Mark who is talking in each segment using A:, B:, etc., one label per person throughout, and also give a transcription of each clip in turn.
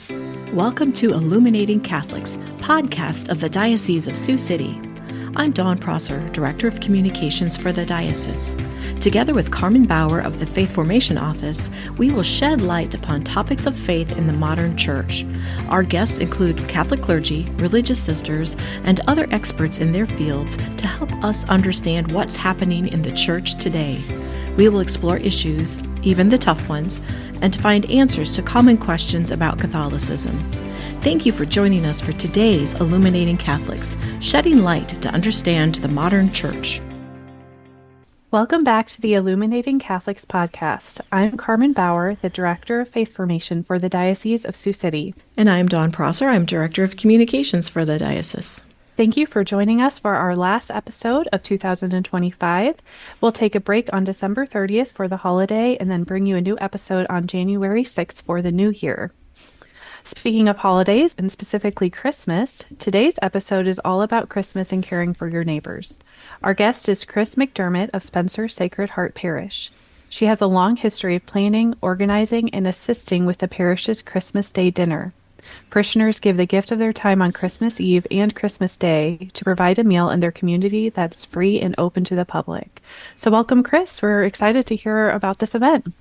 A: Welcome to Illuminating Catholics, podcast of the Diocese of Sioux City. I'm Dawn Prosser, Director of Communications for the Diocese. Together with Carmen Bauer of the Faith Formation Office, we will shed light upon topics of faith in the modern church. Our guests include Catholic clergy, religious sisters, and other experts in their fields to help us understand what's happening in the church today. We will explore issues, even the tough ones, and to find answers to common questions about Catholicism. Thank you for joining us for today's Illuminating Catholics, shedding light to understand the modern church.
B: Welcome back to the Illuminating Catholics podcast. I'm Carmen Bauer, the Director of Faith Formation for the Diocese of Sioux City.
A: And I'm Dawn Prosser. I'm Director of Communications for the Diocese.
B: Thank you for joining us for our last episode of 2025. We'll take a break on December 30th for the holiday and then bring you a new episode on January 6th for the new year. Speaking of holidays, and specifically Christmas, today's episode is all about Christmas and caring for your neighbors. Our guest is Kris McDermott of Spencer Sacred Heart Parish. She has a long history of planning, organizing, and assisting with the parish's Christmas Day dinner. Parishioners give the gift of their time on Christmas Eve and Christmas Day to provide a meal in their community that is free and open to the public. So welcome, Kris. We're excited to hear about this event.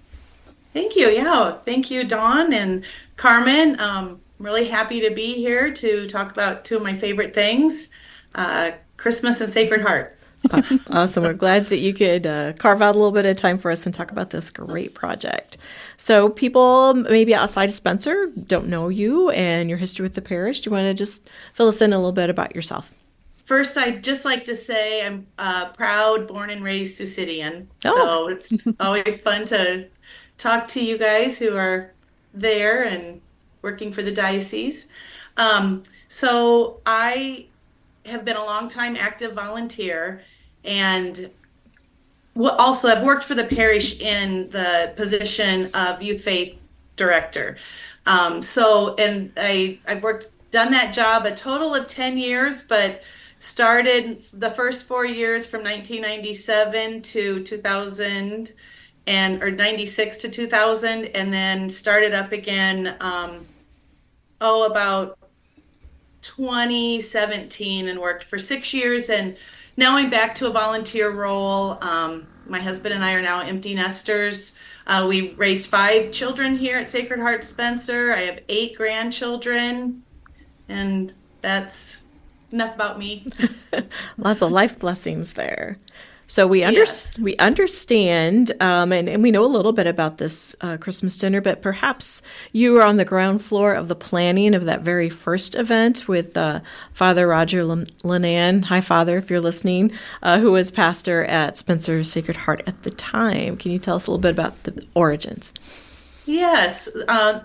C: Thank you. Yeah. Thank you, Dawn and Carmen. I'm really happy to be here to talk about two of my favorite things, Christmas and Sacred Heart.
A: Awesome. We're glad that you could carve out a little bit of time for us and talk about this great project. So people maybe outside of Spencer don't know you and your history with the parish. Do you want to just fill us in a little bit about yourself?
C: First, I'd just like to say I'm proud, born and raised Sioux Cityan.
A: Oh.
C: So it's always fun to talk to you guys who are there and working for the diocese. So I have been a longtime active volunteer and also I've worked for the parish in the position of youth faith director. I've done that job a total of 10 years, but started the first 4 years from 1997 to 2000 or 96 to 2000, and then started up again about 2017 and worked for 6 years, and now I'm back to a volunteer role. My husband and I are now empty nesters. We raised 5 children here at Sacred Heart Spencer. I have 8 grandchildren, and that's enough about me.
A: Lots of life blessings there. So we understand, and we know a little bit about this Christmas dinner, but perhaps you were on the ground floor of the planning of that very first event with Father Roger Linnan. Hi, Father, if you're listening, who was pastor at Spencer Sacred Heart at the time. Can you tell us a little bit about the origins?
C: Yes,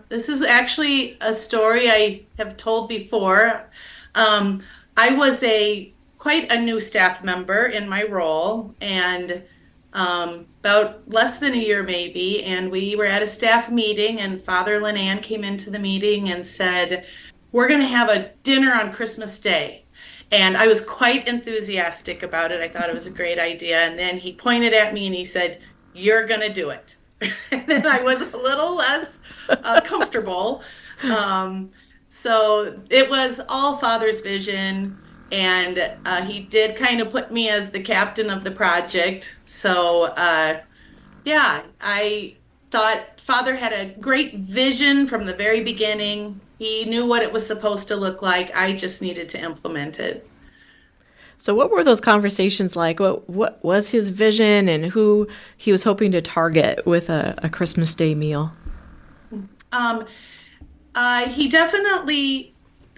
C: this is actually a story I have told before. I was quite a new staff member in my role, and about less than a year maybe, and we were at a staff meeting, and Father Linnan came into the meeting and said, we're going to have a dinner on Christmas Day. And I was quite enthusiastic about it. I thought it was a great idea. And then he pointed at me and he said, you're going to do it. And then I was a little less comfortable. So it was all Father's vision. And he did kind of put me as the captain of the project. So, I thought Father had a great vision from the very beginning. He knew what it was supposed to look like. I just needed to implement it.
A: So what were those conversations like? What was his vision and who he was hoping to target with a Christmas Day meal?
C: He definitely...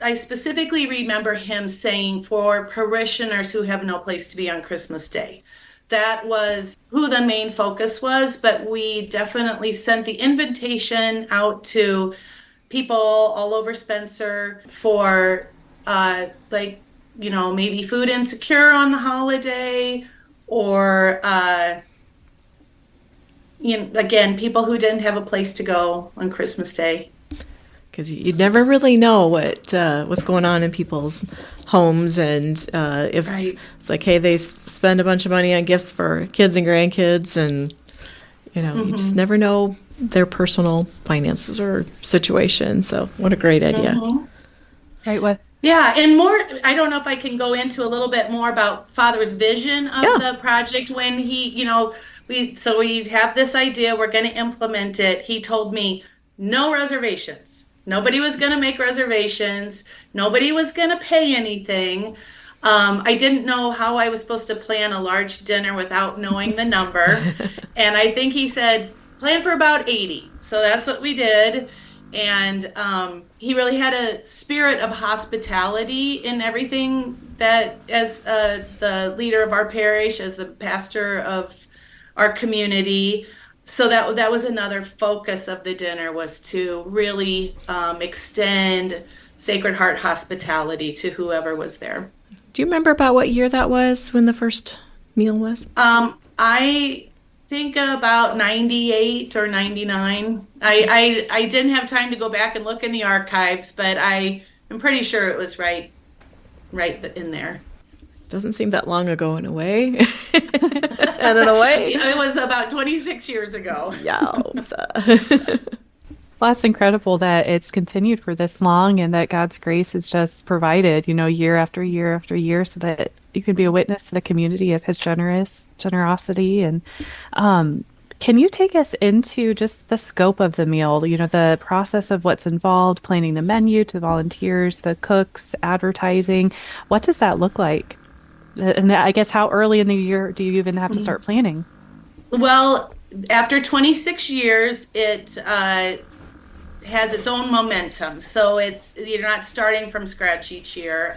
C: I specifically remember him saying for parishioners who have no place to be on Christmas Day. That was who the main focus was, but we definitely sent the invitation out to people all over Spencer for maybe food insecure on the holiday, or again, people who didn't have a place to go on Christmas Day.
A: Because you never really know what's going on in people's homes, and if it's like, hey, they spend a bunch of money on gifts for kids and grandkids, and you just never know their personal finances or situation. So what a great idea.
C: Mhm.
B: Right. What?
C: Yeah, and more, I don't know if I can go into a little bit more about Father's vision of
A: Yeah.
C: the project when he, we have this idea, we're going to implement it. He told me no reservations. Nobody was going to make reservations. Nobody was going to pay anything. I didn't know how I was supposed to plan a large dinner without knowing the number. And I think he said, plan for about 80. So that's what we did. And he really had a spirit of hospitality in everything that, as the leader of our parish, as the pastor of our community. So that was another focus of the dinner, was to really extend Sacred Heart hospitality to whoever was there.
A: Do you remember about what year that was when the first meal was?
C: I think about 98 or 99. I didn't have time to go back and look in the archives, but I'm pretty sure it was right in there.
A: Doesn't seem that long ago in a way. And in a way.
C: It was about 26 years ago.
A: Yeah.
B: Well, that's incredible that it's continued for this long and that God's grace has just provided, year after year after year, so that you can be a witness to the community of his generosity. And can you take us into just the scope of the meal, the process of what's involved, planning the menu, to volunteers, the cooks, advertising? What does that look like? And I guess how early in the year do you even have to start planning?
C: Well, after 26 years, it has its own momentum. So you're not starting from scratch each year.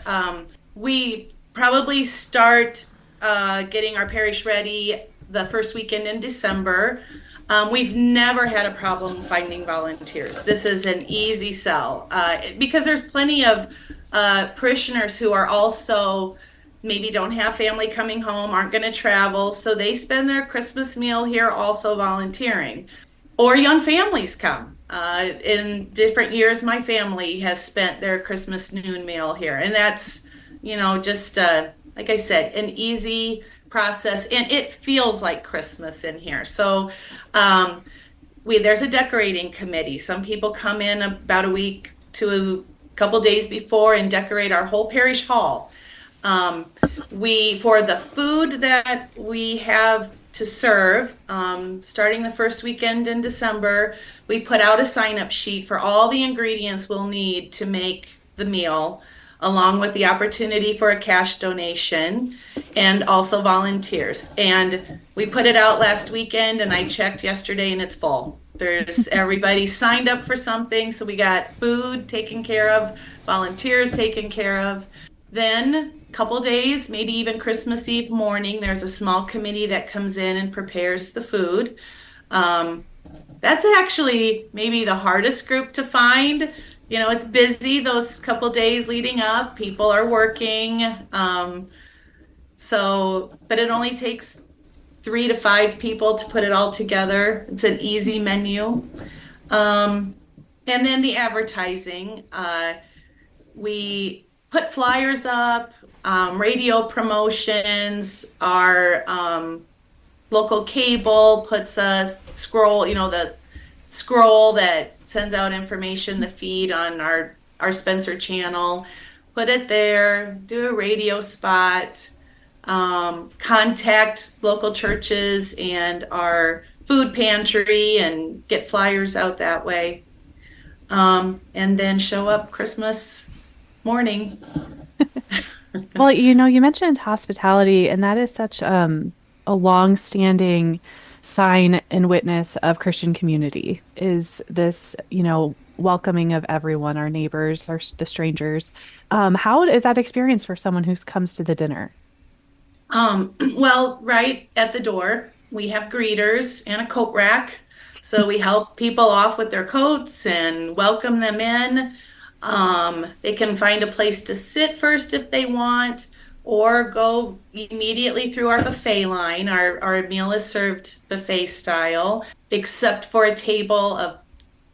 C: We probably start getting our parish ready the first weekend in December. We've never had a problem finding volunteers. This is an easy sell because there's plenty of parishioners who are also maybe don't have family coming home, aren't going to travel, so they spend their Christmas meal here also volunteering. Or young families come. In different years, my family has spent their Christmas noon meal here. And that's, just, like I said, an easy process. And it feels like Christmas in here. So there's a decorating committee. Some people come in about a week to a couple days before and decorate our whole parish hall. For the food that we have to serve, starting the first weekend in December, we put out a sign-up sheet for all the ingredients we'll need to make the meal, along with the opportunity for a cash donation and also volunteers. And we put it out last weekend, and I checked yesterday, and it's full. There's everybody signed up for something, so we got food taken care of, volunteers taken care of. Then couple days, maybe even Christmas Eve morning, there's a small committee that comes in and prepares the food. That's actually maybe the hardest group to find. It's busy those couple days leading up. People are working. But it only takes 3 to 5 people to put it all together. It's an easy menu. And then the advertising. We put flyers up. Radio promotions, our local cable puts a scroll, the scroll that sends out information, the feed on our Spencer channel, put it there, do a radio spot, contact local churches and our food pantry and get flyers out that way. And then show up Christmas morning.
B: Well, you mentioned hospitality, and that is such a long-standing sign and witness of Christian community, is this, welcoming of everyone, our neighbors, the strangers. How is that experience for someone who comes to the dinner?
C: Well, right at the door, we have greeters and a coat rack. So we help people off with their coats and welcome them in. They can find a place to sit first if they want, or go immediately through our buffet line. Our meal is served buffet style, except for a table of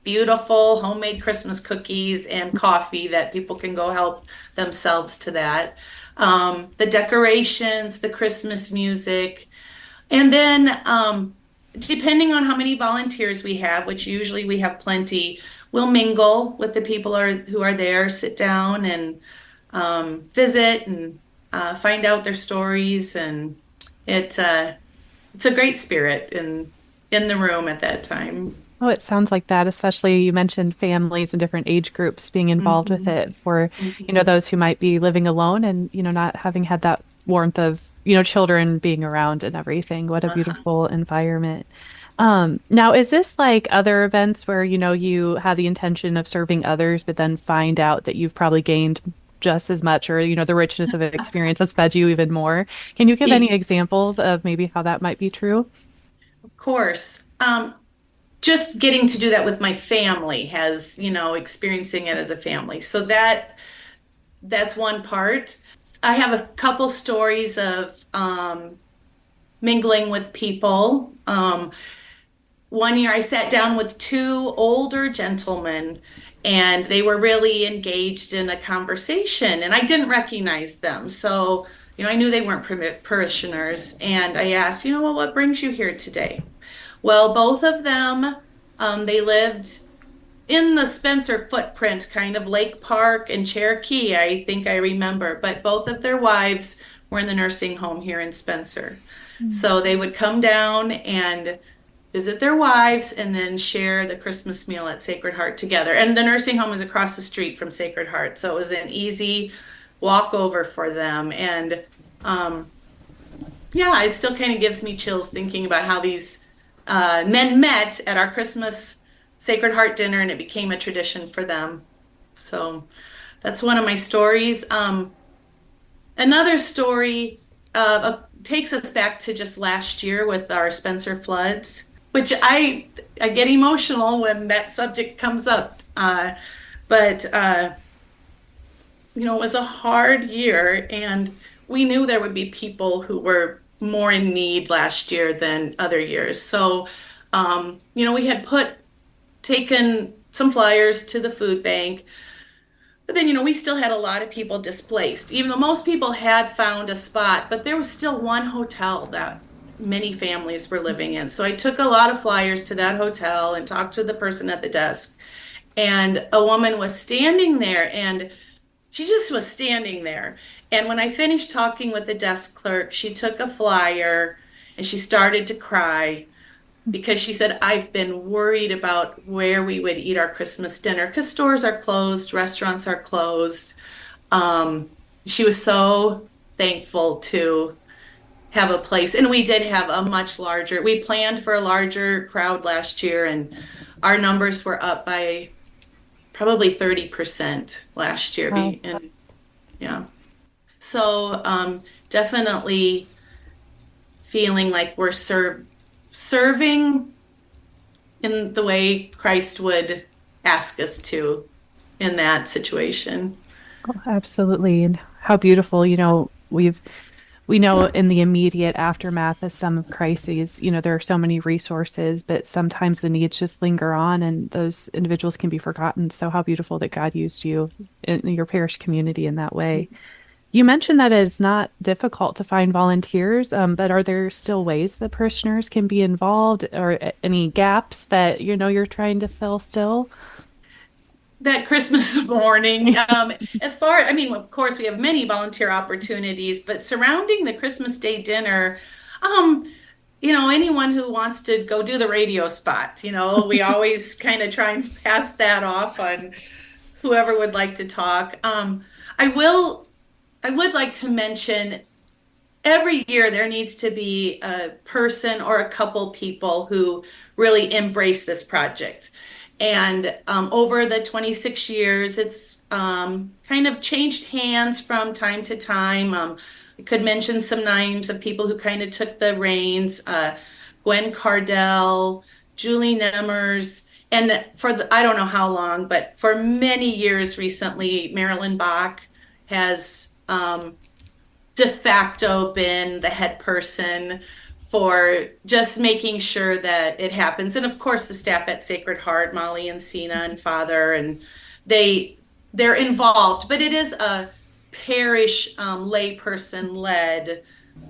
C: beautiful homemade Christmas cookies and coffee that people can go help themselves to that. The decorations, the Christmas music. And then depending on how many volunteers we have, which usually we have plenty, we'll mingle with the people who are there, sit down and visit and find out their stories, and it's a great spirit in the room at that time.
B: Oh, it sounds like that, especially you mentioned families and different age groups being involved with
C: Mhm.
B: it for,
C: Mhm.
B: those who might be living alone and, not having had that warmth of, children being around and everything. What a
C: Uh-huh.
B: beautiful environment. Now, is this like other events where, you have the intention of serving others, but then find out that you've probably gained just as much or, the richness of the experience has fed you even more? Can you give any examples of maybe how that might be true?
C: Of course. Just getting to do that with my family has, experiencing it as a family. So that's one part. I have a couple stories of mingling with people. One year I sat down with two older gentlemen and they were really engaged in a conversation and I didn't recognize them. So, I knew they weren't parishioners and I asked, well, what brings you here today? Well, both of them, they lived in the Spencer footprint, kind of Lake Park and Cherokee, I think I remember, but both of their wives were in the nursing home here in Spencer.
B: Mm.
C: So they would come down and visit their wives and then share the Christmas meal at Sacred Heart together. And the nursing home is across the street from Sacred Heart, so it was an easy walk over for them. And um, yeah, it still kind of gives me chills thinking about how these men met at our Christmas Sacred Heart dinner and it became a tradition for them. So that's one of my stories. Another story takes us back to just last year with our Spencer floods, which I get emotional when that subject comes up. But it was a hard year, and we knew there would be people who were more in need last year than other years. So, we had taken some flyers to the food bank, but then, we still had a lot of people displaced, even though most people had found a spot, but there was still one hotel that many families were living in. So I took a lot of flyers to that hotel and talked to the person at the desk. And a woman was standing there and she just was standing there. And when I finished talking with the desk clerk, she took a flyer and she started to cry because she said, I've been worried about where we would eat our Christmas dinner because stores are closed, restaurants are closed. Um, she was so thankful to have a place. And we did have a much larger, we planned for a larger crowd last year, and our numbers were up by probably 30% last year.
B: Wow.
C: And yeah. So definitely feeling like we're serving in the way Christ would ask us to in that situation.
B: Oh, absolutely. And how beautiful, we know in the immediate aftermath of some of crises, there are so many resources, but sometimes the needs just linger on and those individuals can be forgotten. So how beautiful that God used you in your parish community in that way. You mentioned that it's not difficult to find volunteers, but are there still ways that parishioners can be involved or any gaps that you're trying to fill still?
C: That Christmas morning, I mean, of course, we have many volunteer opportunities, but surrounding the Christmas Day dinner, um, anyone who wants to go do the radio spot, we always kind of try and pass that off on whoever would like to talk. I will, I would like to mention every year there needs to be a person or a couple people who really embrace this project. And over the 26 years, it's kind of changed hands from time to time. I could mention some names of people who kind of took the reins, Gwen Cardell, Julie Nemmers, and I don't know how long, but for many years recently, Marilyn Bach has de facto been the head person for just making sure that it happens. And of course, the staff at Sacred Heart, Molly and Sina and Father, and they they're involved, but it is a parish layperson led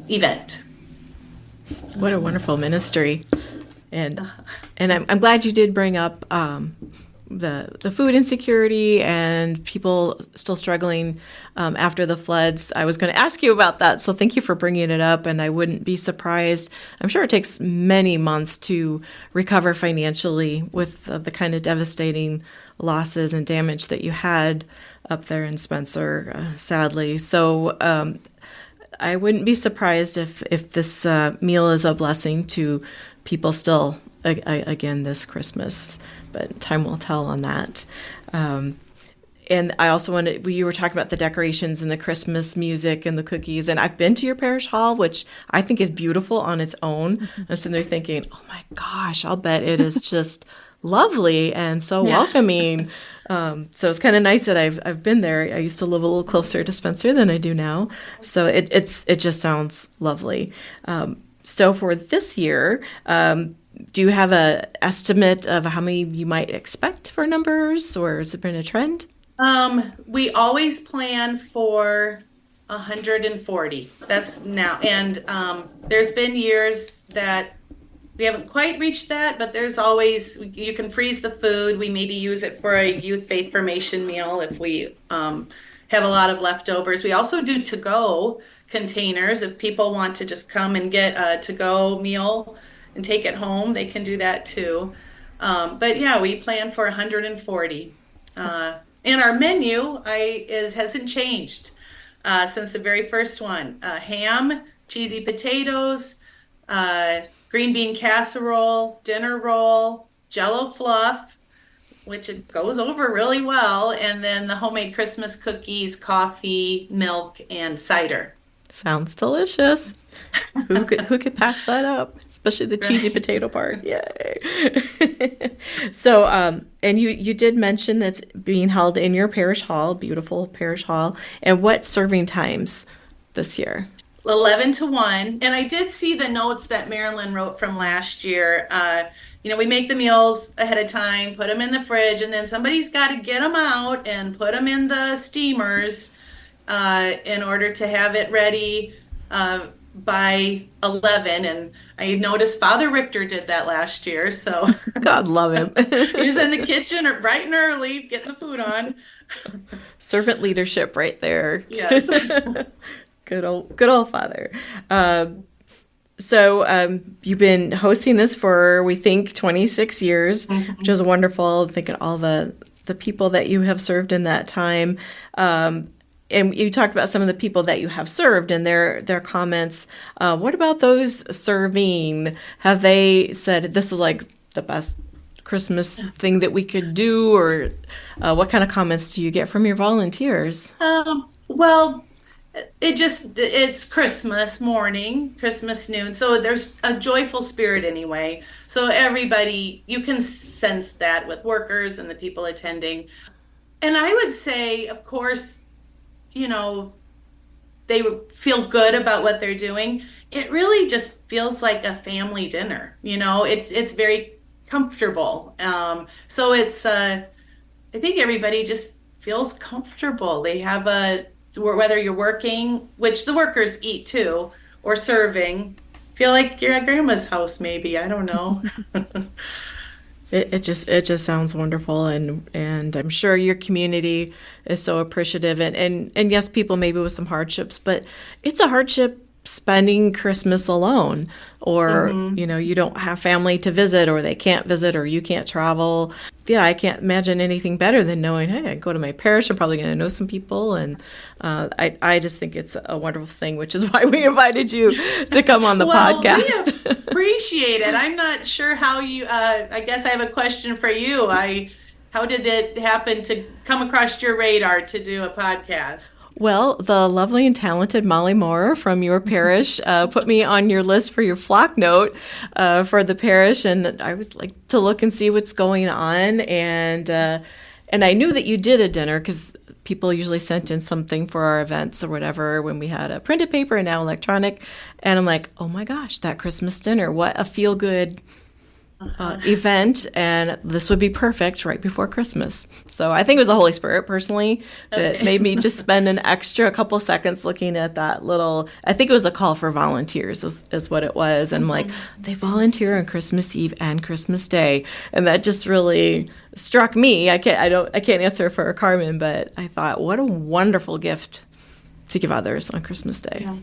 C: event.
A: What a wonderful ministry. And I'm glad you did bring up the food insecurity and people still struggling after the floods. I was going to ask you about that, so thank you for bringing it up, and I wouldn't be surprised. I'm sure it takes many months to recover financially with the kind of devastating losses and damage that you had up there in Spencer, sadly. So I wouldn't be surprised if this meal is a blessing to people still, again, this Christmas, but time will tell on that. And I also wanted, you were talking about the decorations and the Christmas music and the cookies, and I've been to your parish hall, which I think is beautiful on its own. Mm-hmm. I'm sitting there thinking, oh my gosh, I'll bet it is just lovely and so welcoming. So it's kind of nice that I've been there. I used to live a little closer to Spencer than I do now, so it just sounds lovely. So for this year, do you have an estimate of how many you might expect for numbers, or has it been a trend?
C: We always plan for 140. That's now. And there's been years that we haven't quite reached that, but there's always, you can freeze the food. We maybe use it for a youth faith formation meal if we have a lot of leftovers. We also do to-go containers. If people want to just come and get a to-go meal and take it home, they can do that too. But yeah, we plan for 140. And our menu hasn't changed since the very first one. Ham, cheesy potatoes, green bean casserole, dinner roll, Jell-O fluff, which it goes over really well, and then the homemade Christmas cookies, coffee, milk, and cider.
A: Sounds delicious. Who could pass that up? Especially the cheesy potato part. Yay. So, and you did mention that's being held in your parish hall, beautiful parish hall. And what serving times this year?
C: 11 to 1. And I did see the notes that Marilyn wrote from last year. We make the meals ahead of time, put them in the fridge, and then somebody's got to get them out and put them in the steamers in order to have it ready by 11. And I noticed Father Richter did that last year, so
A: God love him.
C: He was in the kitchen bright and early getting the food on.
A: Servant leadership right there.
C: Yes.
A: Good old Father. So you've been hosting this for, we think, 26 years, mm-hmm. which is wonderful. Thinking all the people that you have served in that time. And you talked about some of the people that you have served and their comments. What about those serving? Have they said this is like the best Christmas thing that we could do, or what kind of comments do you get from your volunteers?
C: Well, it's Christmas morning, Christmas noon, so there's a joyful spirit anyway. So everybody, you can sense that with workers and the people attending. And I would say, of course, they feel good about what they're doing. It really just feels like a family dinner. It's very comfortable. So it's, I think everybody just feels comfortable. They have whether you're working, which the workers eat too, or serving, feel like you're at grandma's house maybe. I don't know.
A: It just sounds wonderful, and I'm sure your community is so appreciative, and yes, people maybe with some hardships, but it's a hardship spending Christmas alone, or mm-hmm. You don't have family to visit, or they can't visit, or you can't travel. Yeah, I can't imagine anything better than knowing, hey, I go to my parish, I'm probably going to know some people, and I just think it's a wonderful thing, which is why we invited you to come on the podcast.
C: We appreciate it. I'm not sure how you. I guess I have a question for you. How did it happen to come across your radar to do a podcast?
A: Well, the lovely and talented Molly Moore from your parish put me on your list for your flock note for the parish, and I was like to look and see what's going on, and I knew that you did a dinner because people usually sent in something for our events or whatever when we had a printed paper and now electronic, and I'm like, oh my gosh, that Christmas dinner, what a feel-good event, and this would be perfect right before Christmas. So I think it was the Holy Spirit, personally, that made me just spend an extra couple seconds looking at that little, I think it was a call for volunteers is what it was. And I'm like, they volunteer on Christmas Eve and Christmas Day. And that just really struck me. I can't answer for Carmen, but I thought, what a wonderful gift to give others on Christmas Day.
C: Yeah.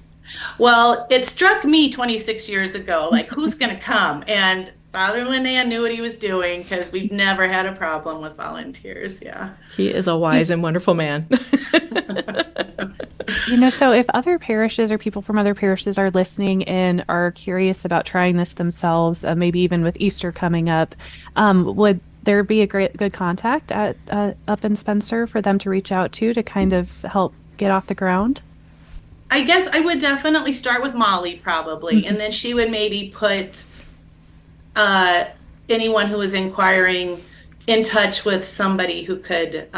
C: Well, it struck me 26 years ago, like, who's going to come? And Father Linnan knew what he was doing, because we've never had a problem with volunteers. Yeah.
A: He is a wise and wonderful man.
B: So if other parishes or people from other parishes are listening and are curious about trying this themselves, maybe even with Easter coming up, would there be a good contact at up in Spencer for them to reach out to kind of help get off the ground?
C: I guess I would definitely start with Molly, probably, and then she would maybe put anyone who is inquiring in touch with somebody who could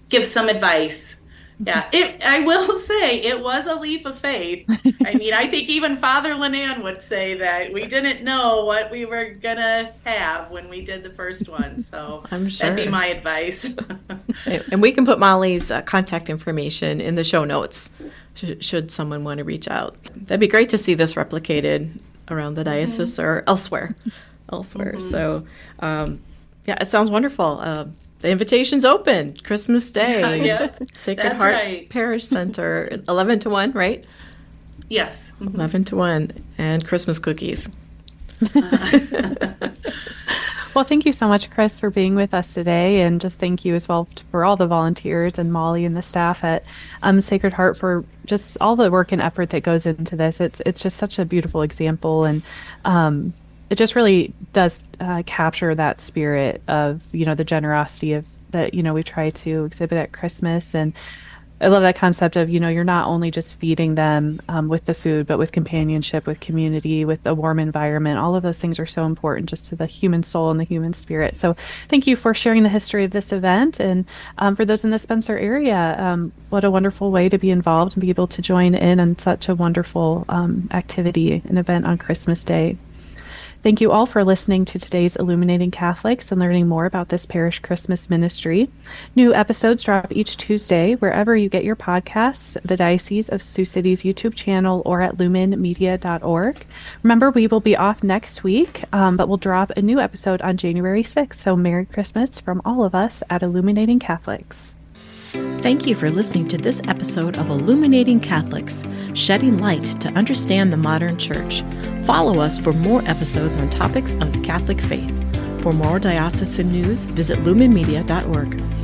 C: give some advice. Yeah, I will say it was a leap of faith. I mean, I think even Father Linnan would say that we didn't know what we were going to have when we did the first one. So
A: I'm sure
C: that'd be my advice.
A: And we can put Molly's contact information in the show notes should someone want to reach out. That'd be great to see this replicated around the diocese or elsewhere. So, it sounds wonderful. The invitation's open, Christmas Day.
C: Yeah,
A: Sacred Heart
C: right.
A: Parish Center, 11 to 1, right?
C: Yes.
A: 11 to 1, and Christmas cookies.
B: Well, thank you so much, Kris, for being with us today, and just thank you as well for all the volunteers and Molly and the staff at Sacred Heart for just all the work and effort that goes into this. It's just such a beautiful example, and it just really does capture that spirit of the generosity of that we try to exhibit at Christmas. And I love that concept of you're not only just feeding them with the food, but with companionship, with community, with a warm environment. All of those things are so important just to the human soul and the human spirit. So thank you for sharing the history of this event. And for those in the Spencer area, what a wonderful way to be involved and be able to join in on such a wonderful activity and event on Christmas Day. Thank you all for listening to today's Illuminating Catholics and learning more about this parish Christmas ministry. New episodes drop each Tuesday wherever you get your podcasts, the Diocese of Sioux City's YouTube channel, or at lumenmedia.org. Remember, we will be off next week, but we'll drop a new episode on January 6th. So Merry Christmas from all of us at Illuminating Catholics.
A: Thank you for listening to this episode of Illuminating Catholics, shedding light to understand the modern church. Follow us for more episodes on topics of the Catholic faith. For more diocesan news, visit lumenmedia.org.